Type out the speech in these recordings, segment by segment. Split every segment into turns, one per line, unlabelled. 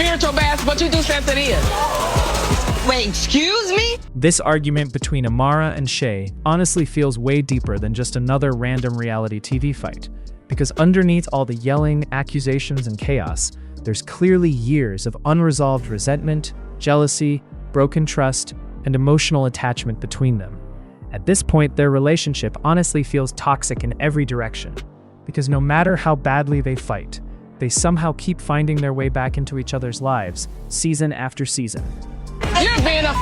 spiritual baths, but you do Santeria.
Wait, excuse me?
This argument between Amara and Shay honestly feels way deeper than just another random reality TV fight. Because underneath all the yelling, accusations, and chaos, there's clearly years of unresolved resentment, jealousy, broken trust, and emotional attachment between them. At this point, their relationship honestly feels toxic in every direction. Because no matter how badly they fight, they somehow keep finding their way back into each other's lives, season after season.
You're being a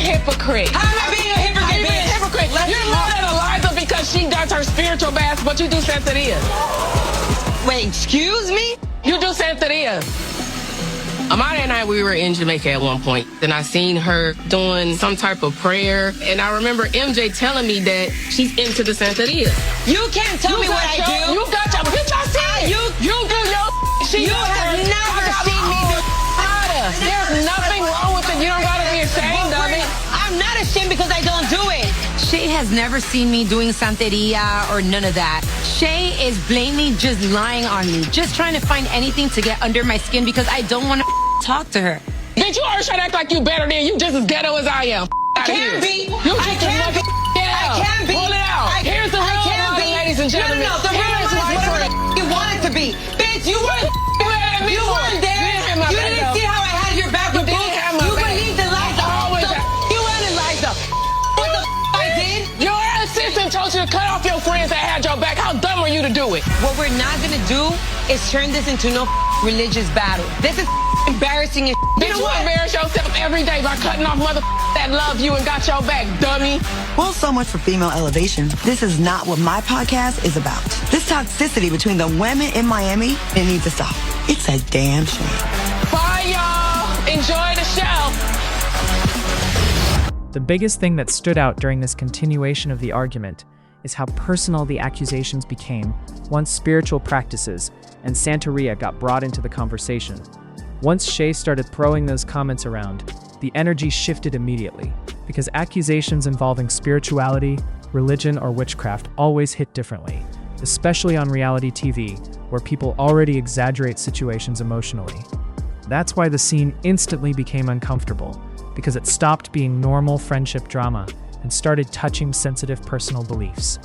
hypocrite.
How am I being a hypocrite?
You're being a hypocrite. You're mad at Eliza because she does her spiritual baths, but you do Santeria.
Wait, excuse me?
You do Santeria. Amara and I, we were in Jamaica at one point. Then I seen her doing some type of prayer. And I remember MJ telling me that she's into the Santeria.
You can't tell me what I do.
You got your, bitch, I see it. You do your, she
You
does
have
her.
never seen me do
Harder. There's nothing wrong with it. You don't gotta be ashamed of it.
I'm not ashamed because I don't do it. Shay has never seen me doing Santeria or none of that. Shay is blatantly just lying on me, just trying to find anything to get under my skin because I don't want to talk to her.
Bitch, you always try to act like you better than you just as ghetto as I am.
I can be. I can be.
Yeah.
I can be.
Pull it out. Here's the real one, ladies and gentlemen.
No, the real one is whatever you want it to be. Bitch, you weren't there. You weren't there. You didn't see how I had your back with both. You believed in Liza. You went in Liza. What the I did?
Your assistant told you to cut off your friends that had your back. How dumb are you to do it?
What we're not gonna do is turn this into no religious battle. This is embarrassing as
Bitch, you embarrass yourself every day by cutting off mother that love you and got your back, dummy.
Well, so much for female elevation. This is not what my podcast is about. This toxicity between the women in Miami, it needs to stop. It's a damn shame.
Bye, y'all. Enjoy the show.
The biggest thing that stood out during this continuation of the argument is how personal the accusations became once spiritual practices and Santeria got brought into the conversation. Once Shay started throwing those comments around, the energy shifted immediately, because accusations involving spirituality, religion, or witchcraft always hit differently, especially on reality TV, where people already exaggerate situations emotionally. That's why the scene instantly became uncomfortable, because it stopped being normal friendship drama and started touching sensitive personal beliefs.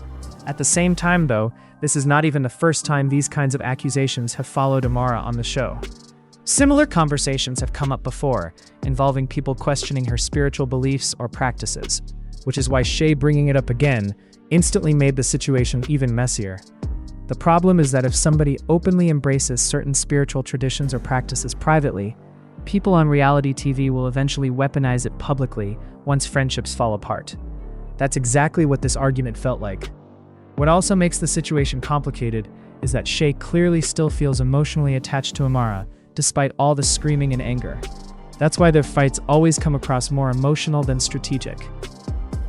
At the same time, though, this is not even the first time these kinds of accusations have followed Amara on the show. Similar conversations have come up before, involving people questioning her spiritual beliefs or practices, which is why Shay bringing it up again instantly made the situation even messier. The problem is that if somebody openly embraces certain spiritual traditions or practices privately, people on reality TV will eventually weaponize it publicly once friendships fall apart. That's exactly what this argument felt like. What also makes the situation complicated is that Shay clearly still feels emotionally attached to Amara, despite all the screaming and anger. That's why their fights always come across more emotional than strategic.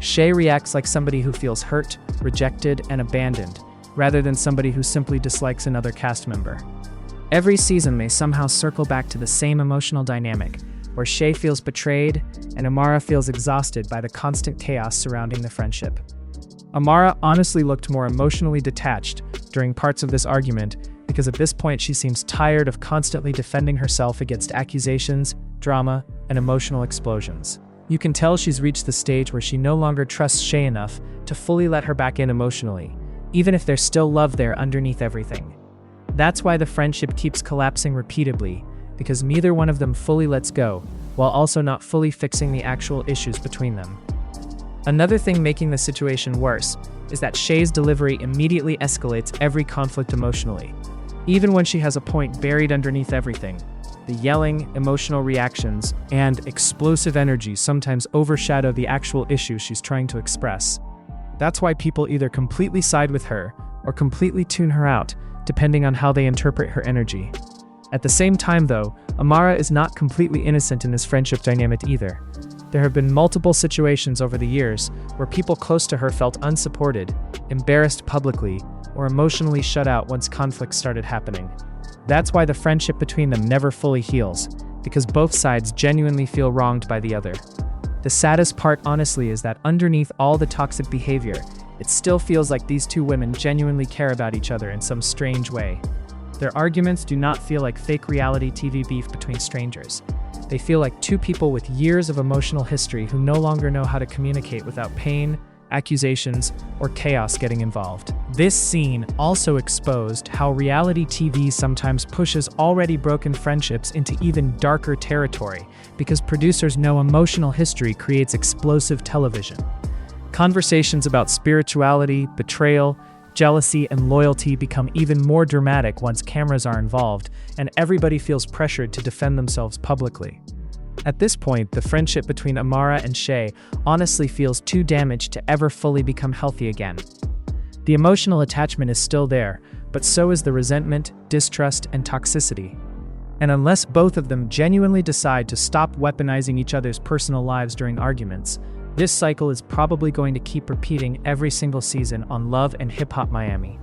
Shay reacts like somebody who feels hurt, rejected, and abandoned, rather than somebody who simply dislikes another cast member. Every season may somehow circle back to the same emotional dynamic, where Shay feels betrayed and Amara feels exhausted by the constant chaos surrounding the friendship. Amara honestly looked more emotionally detached during parts of this argument because at this point she seems tired of constantly defending herself against accusations, drama, and emotional explosions. You can tell she's reached the stage where she no longer trusts Shay enough to fully let her back in emotionally, even if there's still love there underneath everything. That's why the friendship keeps collapsing repeatedly, because neither one of them fully lets go, while also not fully fixing the actual issues between them. Another thing making the situation worse is that Shay's delivery immediately escalates every conflict emotionally. Even when she has a point buried underneath everything, the yelling, emotional reactions, and explosive energy sometimes overshadow the actual issue she's trying to express. That's why people either completely side with her or completely tune her out, depending on how they interpret her energy. At the same time, though, Amara is not completely innocent in this friendship dynamic either. There have been multiple situations over the years where people close to her felt unsupported, embarrassed publicly, or emotionally shut out once conflicts started happening. That's why the friendship between them never fully heals, because both sides genuinely feel wronged by the other. The saddest part, honestly, is that underneath all the toxic behavior, it still feels like these two women genuinely care about each other in some strange way. Their arguments do not feel like fake reality TV beef between strangers. They feel like two people with years of emotional history who no longer know how to communicate without pain, accusations, or chaos getting involved. This scene also exposed how reality TV sometimes pushes already broken friendships into even darker territory because producers know emotional history creates explosive television. Conversations about spirituality, betrayal, jealousy, and loyalty become even more dramatic once cameras are involved and everybody feels pressured to defend themselves publicly. At this point, the friendship between Amara and Shay honestly feels too damaged to ever fully become healthy again. The emotional attachment is still there, but so is the resentment, distrust, and toxicity. And unless both of them genuinely decide to stop weaponizing each other's personal lives during arguments, this cycle is probably going to keep repeating every single season on Love and Hip Hop Miami.